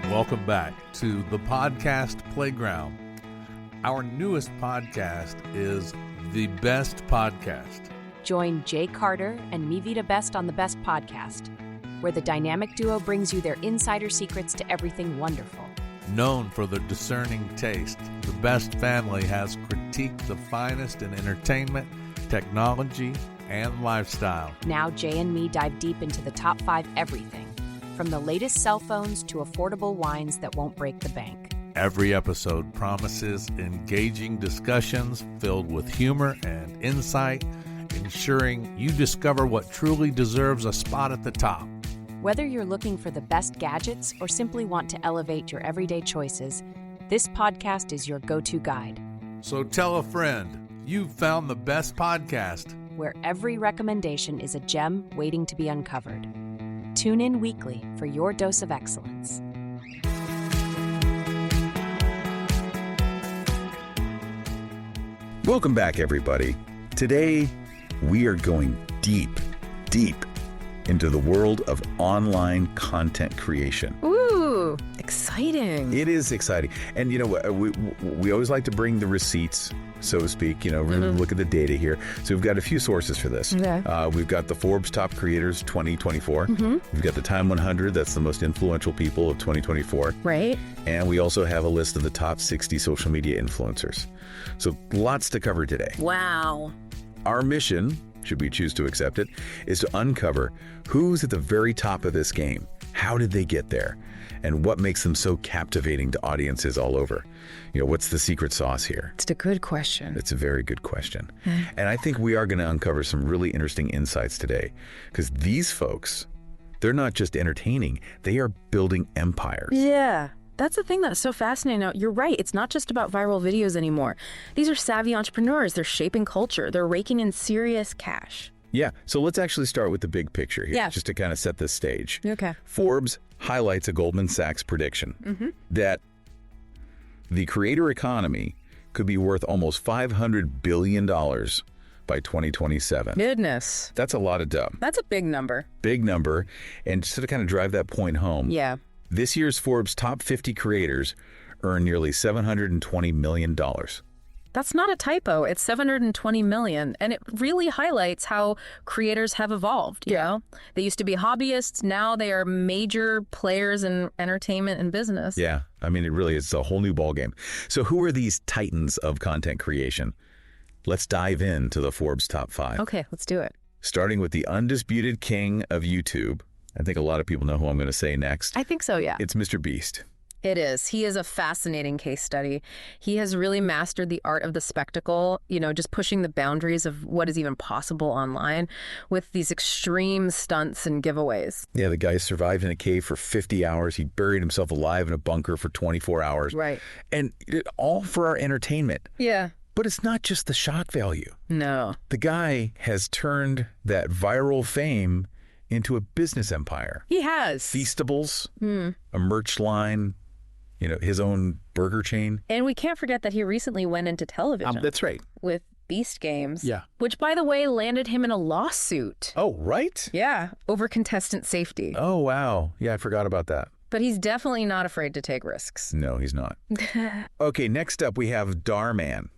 Welcome back to the Podcast Playground. Our newest podcast is The Best Podcast. Join Jay Carter and Mivita Best on The Best Podcast, where the dynamic duo brings you their insider secrets to everything wonderful. Known for their discerning taste, The Best Family has critiqued the finest in entertainment, technology, and lifestyle. Now Jay and me dive deep into the top 5 everything, from the latest cell phones to affordable wines that won't break the bank. Every episode promises engaging discussions filled with humor and insight, ensuring you discover what truly deserves a spot at the top. Whether you're looking for the best gadgets or simply want to elevate your everyday choices, this podcast is your go-to guide. So tell a friend, you've found the best podcast, where every recommendation is a gem waiting to be uncovered. Tune in weekly for your dose of excellence. Welcome back, everybody. Today, we are going deep into the world of online content creation. Ooh, exciting. It is exciting. And you know, we always like to bring the receipts, so to speak, you know, really look at the data here. So we've got a few sources for this. Okay. We've got the Forbes Top Creators 2024. We've got the Time 100, that's the most influential people of 2024. Right. And we also have a list of the top 60 social media influencers. So lots to cover today. Wow. Our mission, should we choose to accept it, is to uncover who's at the very top of this game. How did they get there? And what makes them so captivating to audiences all over? You know, what's the secret sauce here? It's a good question. It's a very good question. And I think we are going to uncover some really interesting insights today, because these folks, they're not just entertaining, they are building empires. Yeah. That's the thing that's so fascinating. Now, you're right. It's not just about viral videos anymore. These are savvy entrepreneurs. They're shaping culture. They're raking in serious cash. Yeah, so let's actually start with the big picture here, Yeah. just to kind of set this stage. Okay. Forbes highlights a Goldman Sachs prediction that the creator economy could be worth almost $500 billion by 2027. Goodness. That's a lot of dough. That's a big number. Big number. And just to kind of drive that point home, Yeah. this year's Forbes top 50 creators earn nearly $720 million. That's not a typo. It's 720 million. And it really highlights how creators have evolved. You know, they used to be hobbyists. Now they are major players in entertainment and business. Yeah, I mean, it really is a whole new ballgame. So who are these titans of content creation? Let's dive into the Forbes top 5. Okay, let's do it. Starting with the undisputed king of YouTube. I think a lot of people know who I'm going to say next. I think so, yeah. It's Mr. Beast. It is. He is a fascinating case study. He has really mastered the art of the spectacle, you know, just pushing the boundaries of what is even possible online with these extreme stunts and giveaways. Yeah, the guy survived in a cave for 50 hours. He buried himself alive in a bunker for 24 hours. Right. And all for our entertainment. Yeah. But it's not just the shock value. No. The guy has turned that viral fame into a business empire. He has. Feastables, a merch line, you know, his own burger chain. And we can't forget that he recently went into television. That's right. With Beast Games. Yeah. Which, by the way, landed him in a lawsuit. Oh, right? Yeah. Over contestant safety. Oh, wow. Yeah, I forgot about that. But he's definitely not afraid to take risks. No, he's not. Okay, next up we have Darman.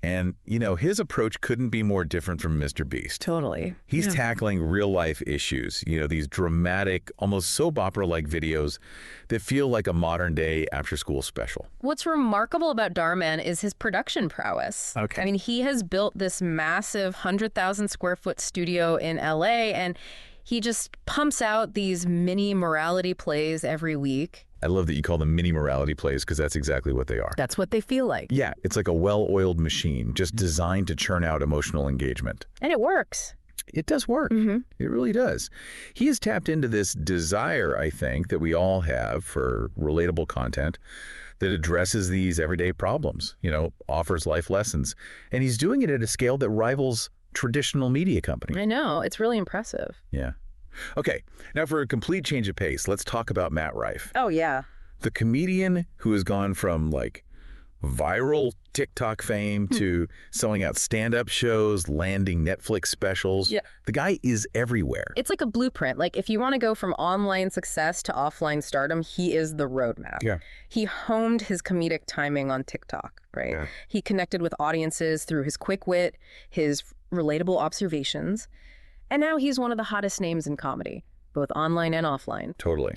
And, you know, his approach couldn't be more different from Mr. Beast. Totally. He's tackling real-life issues, you know, these dramatic, almost soap opera-like videos that feel like a modern-day after-school special. What's remarkable about Darman is his production prowess. Okay. I mean, he has built this massive 100,000 square foot studio in LA, and he just pumps out these mini morality plays every week. I love that you call them mini morality plays, because that's exactly what they are. That's what they feel like. Yeah, it's like a well-oiled machine, just designed to churn out emotional engagement. And it works. It does work. It really does. He has tapped into this desire, I think, that we all have for relatable content that addresses these everyday problems, you know, offers life lessons. And he's doing it at a scale that rivals traditional media companies. I know. It's really impressive. Yeah. Okay, now for a complete change of pace, let's talk about Matt Rife. Oh, yeah. The comedian who has gone from, like, viral TikTok fame to selling out stand-up shows, landing Netflix specials. Yeah. The guy is everywhere. It's like a blueprint. Like if you want to go from online success to offline stardom, he is the roadmap. Yeah. He honed his comedic timing on TikTok, right? Yeah. He connected with audiences through his quick wit, his relatable observations, and now he's one of the hottest names in comedy, both online and offline. Totally.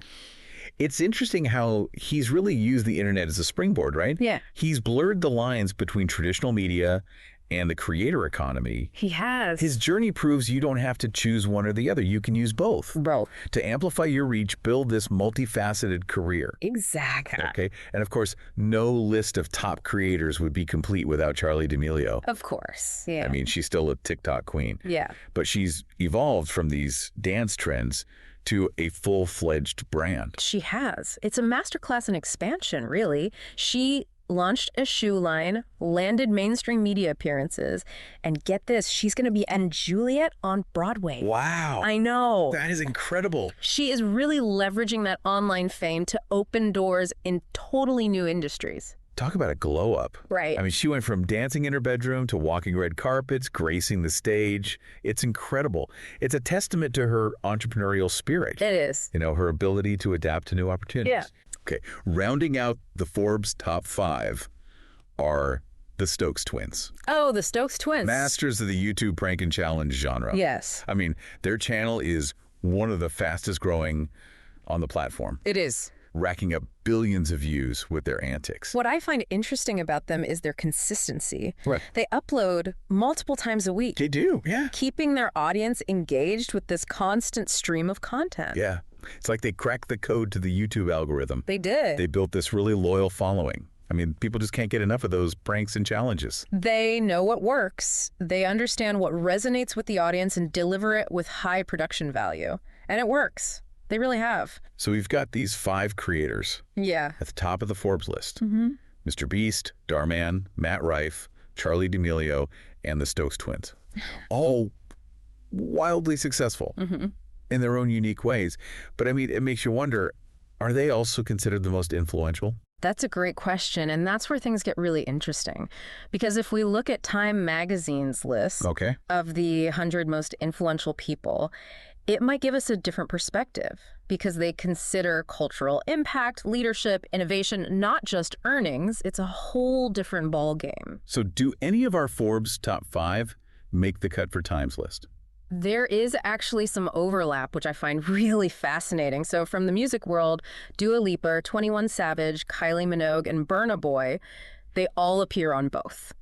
It's interesting how he's really used the internet as a springboard, right? Yeah. He's blurred the lines between traditional media and the creator economy. He has. His journey proves you don't have to choose one or the other. You can use both. Both. To amplify your reach, build this multifaceted career. Exactly. Okay. And of course, no list of top creators would be complete without Charli D'Amelio. Of course. Yeah. I mean, she's still a TikTok queen. Yeah. But she's evolved from these dance trends to a full-fledged brand. She has. It's a masterclass in expansion, really. She launched a shoe line, landed mainstream media appearances, and get this, she's going to be Anne Juliet on Broadway. Wow. I know. That is incredible. She is really leveraging that online fame to open doors in totally new industries. Talk about a glow up. Right. I mean, she went from dancing in her bedroom to walking red carpets, gracing the stage. It's incredible. It's a testament to her entrepreneurial spirit. It is. You know, her ability to adapt to new opportunities. Yeah. Okay. Rounding out the Forbes top 5 are the Stokes twins. Oh, the Stokes twins. Masters of the YouTube prank and challenge genre. Yes. I mean, their channel is one of the fastest growing on the platform, It is. racking up billions of views with their antics. What I find interesting about them is their consistency. Right. They upload multiple times a week, They do, yeah. keeping their audience engaged with this constant stream of content. Yeah. It's like they cracked the code to the YouTube algorithm. They did. They built this really loyal following. I mean, people just can't get enough of those pranks and challenges. They know what works. They understand what resonates with the audience and deliver it with high production value. And it works. They really have. So we've got these 5 creators Yeah. at the top of the Forbes list. Mr. Beast, Darman, Matt Rife, Charli D'Amelio, and the Stokes twins. All wildly successful in their own unique ways. But I mean, it makes you wonder, are they also considered the most influential? That's a great question, and that's where things get really interesting. Because if we look at Time Magazine's list Okay. of the 100 most influential people, it might give us a different perspective because they consider cultural impact, leadership, innovation, not just earnings. It's a whole different ballgame. So do any of our Forbes top 5 make the cut for Time's list? There is actually some overlap, which I find really fascinating. So from the music world, Dua Lipa, 21 Savage, Kylie Minogue, and Burna Boy, they all appear on both.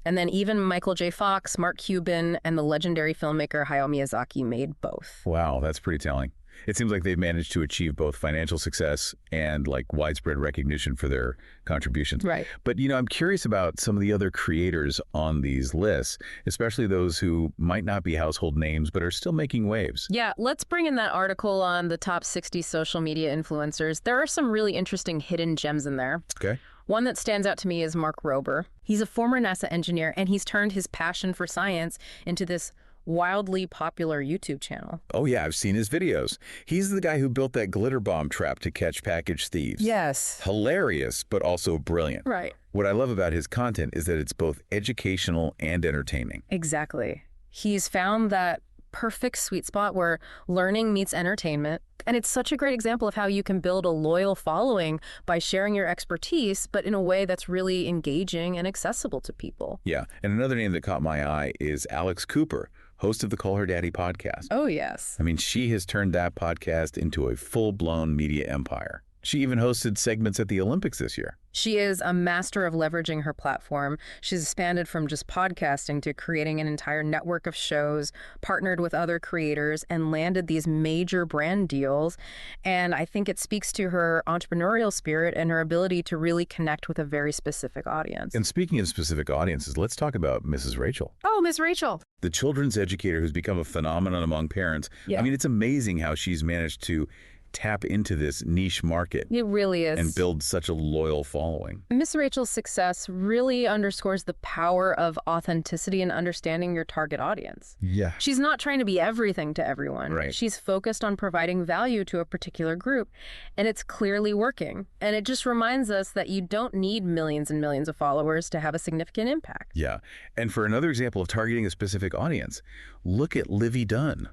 And then even Michael J. Fox, Mark Cuban, and the legendary filmmaker Hayao Miyazaki made both. Wow, that's pretty telling. It seems like they've managed to achieve both financial success and like widespread recognition for their contributions. Right. But, you know, I'm curious about some of the other creators on these lists, especially those who might not be household names but are still making waves. Yeah, let's bring in that article on the top 60 social media influencers. There are some really interesting hidden gems in there. Okay. One that stands out to me is Mark Rober. He's a former NASA engineer, and he's turned his passion for science into this wildly popular YouTube channel. Oh, yeah, I've seen his videos. He's the guy who built that glitter bomb trap to catch package thieves. Yes. Hilarious, but also brilliant. Right. What I love about his content is that it's both educational and entertaining. Exactly. He's found that perfect sweet spot where learning meets entertainment. And it's such a great example of how you can build a loyal following by sharing your expertise, but in a way that's really engaging and accessible to people. Yeah, and another name that caught my eye is Alex Cooper, host of the Call Her Daddy podcast. Oh, yes. I mean, she has turned that podcast into a full-blown media empire. She even hosted segments at the Olympics this year. She is a master of leveraging her platform. She's expanded from just podcasting to creating an entire network of shows, partnered with other creators, and landed these major brand deals. And I think it speaks to her entrepreneurial spirit and her ability to really connect with a very specific audience. And speaking of specific audiences, let's talk about Mrs. Rachel, Oh, Miss Rachel. the children's educator who's become a phenomenon among parents. Yeah. I mean, it's amazing how she's managed to tap into this niche market It really is. and build such a loyal following. Miss Rachel's success really underscores the power of authenticity and understanding your target audience. Yeah. She's not trying to be everything to everyone. Right. She's focused on providing value to a particular group, and it's clearly working. And it just reminds us that you don't need millions and millions of followers to have a significant impact. Yeah. And for another example of targeting a specific audience, look at Livy Dunn.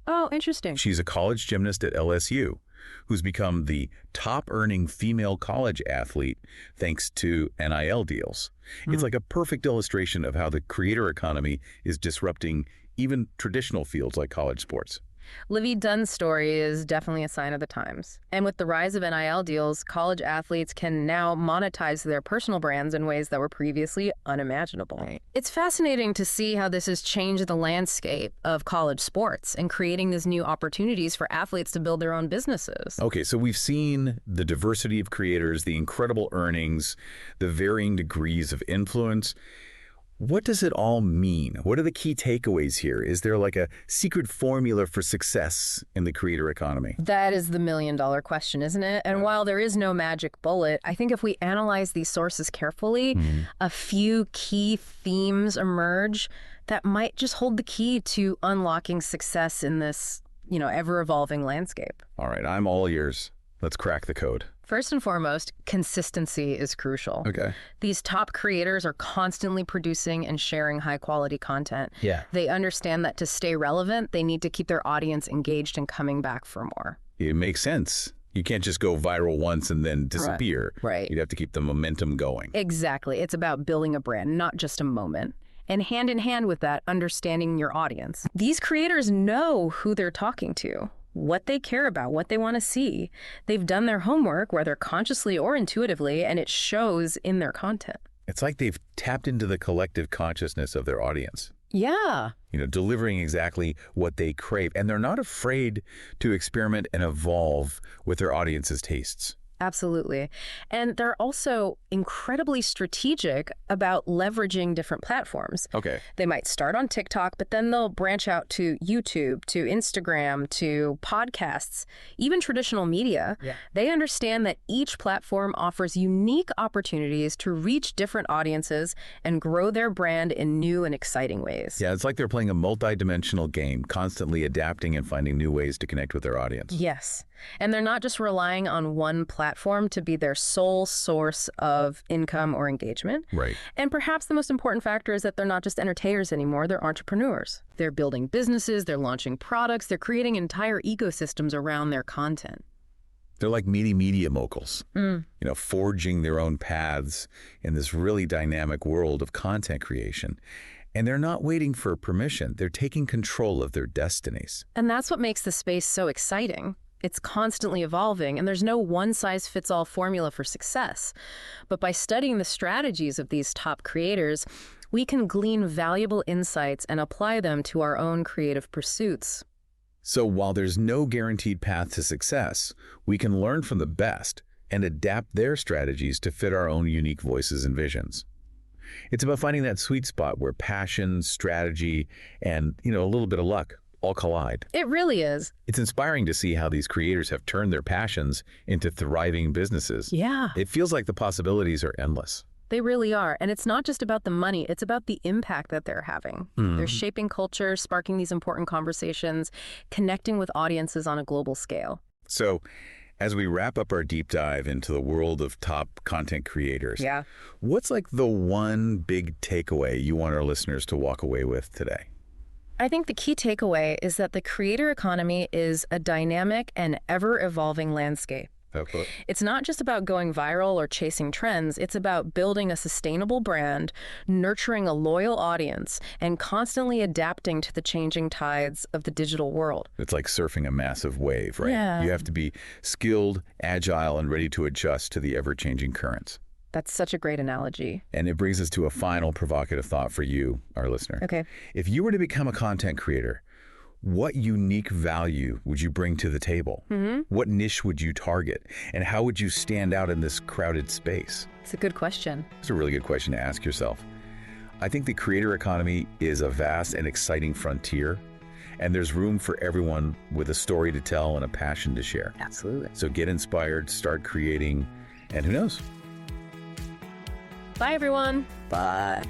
Oh, interesting. She's a college gymnast at LSU who's become the top-earning female college athlete thanks to NIL deals. It's like a perfect illustration of how the creator economy is disrupting even traditional fields like college sports. Livy Dunn's story is definitely a sign of the times. And with the rise of NIL deals, college athletes can now monetize their personal brands in ways that were previously unimaginable. Right. It's fascinating to see how this has changed the landscape of college sports and creating these new opportunities for athletes to build their own businesses. Okay, so we've seen the diversity of creators, the incredible earnings, the varying degrees of influence. What does it all mean? What are the key takeaways here? Is there like a secret formula for success in the creator economy? That is the million-dollar question, isn't it? And while there is no magic bullet, I think if we analyze these sources carefully, a few key themes emerge that might just hold the key to unlocking success in this, ever-evolving landscape. All right, I'm all ears. Let's crack the code. First and foremost, consistency is crucial. Okay. These top creators are constantly producing and sharing high-quality content. Yeah. They understand that to stay relevant, they need to keep their audience engaged and coming back for more. It makes sense. You can't just go viral once and then disappear. Right. You'd have to keep the momentum going. Exactly. It's about building a brand, not just a moment. And hand in hand with that, understanding your audience. These creators know who they're talking to, what they care about, what they want to see. They've done their homework, whether consciously or intuitively, and it shows in their content. It's like they've tapped into the collective consciousness of their audience. Yeah. Delivering exactly what they crave. And they're not afraid to experiment and evolve with their audience's tastes. Absolutely. And they're also incredibly strategic about leveraging different platforms. Okay. They might start on TikTok, but then they'll branch out to YouTube, to Instagram, to podcasts, even traditional media. Yeah. They understand that each platform offers unique opportunities to reach different audiences and grow their brand in new and exciting ways. Yeah, it's like they're playing a multi-dimensional game, constantly adapting and finding new ways to connect with their audience. Yes. And they're not just relying on one platform to be their sole source of income or engagement. Right. And perhaps the most important factor is that they're not just entertainers anymore, they're entrepreneurs. They're building businesses, they're launching products, they're creating entire ecosystems around their content. They're like media moguls, forging their own paths in this really dynamic world of content creation. And they're not waiting for permission. They're taking control of their destinies. And that's what makes the space so exciting. It's constantly evolving, and there's no one-size-fits-all formula for success. But by studying the strategies of these top creators, we can glean valuable insights and apply them to our own creative pursuits. So while there's no guaranteed path to success, we can learn from the best and adapt their strategies to fit our own unique voices and visions. It's about finding that sweet spot where passion, strategy, and, a little bit of luck all collide. It really is. It's inspiring to see how these creators have turned their passions into thriving businesses. Yeah. It feels like the possibilities are endless. They really are. And it's not just about the money, it's about the impact that they're having. They're shaping culture, sparking these important conversations, connecting with audiences on a global scale. So, as we wrap up our deep dive into the world of top content creators, what's like the one big takeaway you want our listeners to walk away with today? I think the key takeaway is that the creator economy is a dynamic and ever-evolving landscape. Okay. It's not just about going viral or chasing trends. It's about building a sustainable brand, nurturing a loyal audience, and constantly adapting to the changing tides of the digital world. It's like surfing a massive wave, right? Yeah. You have to be skilled, agile, and ready to adjust to the ever-changing currents. That's such a great analogy. And it brings us to a final provocative thought for you, our listener. Okay. If you were to become a content creator, what unique value would you bring to the table? What niche would you target? And how would you stand out in this crowded space? It's a good question. It's a really good question to ask yourself. I think the creator economy is a vast and exciting frontier, And there's room for everyone with a story to tell and a passion to share. Absolutely. So get inspired, start creating, and who knows? Bye, everyone. Bye.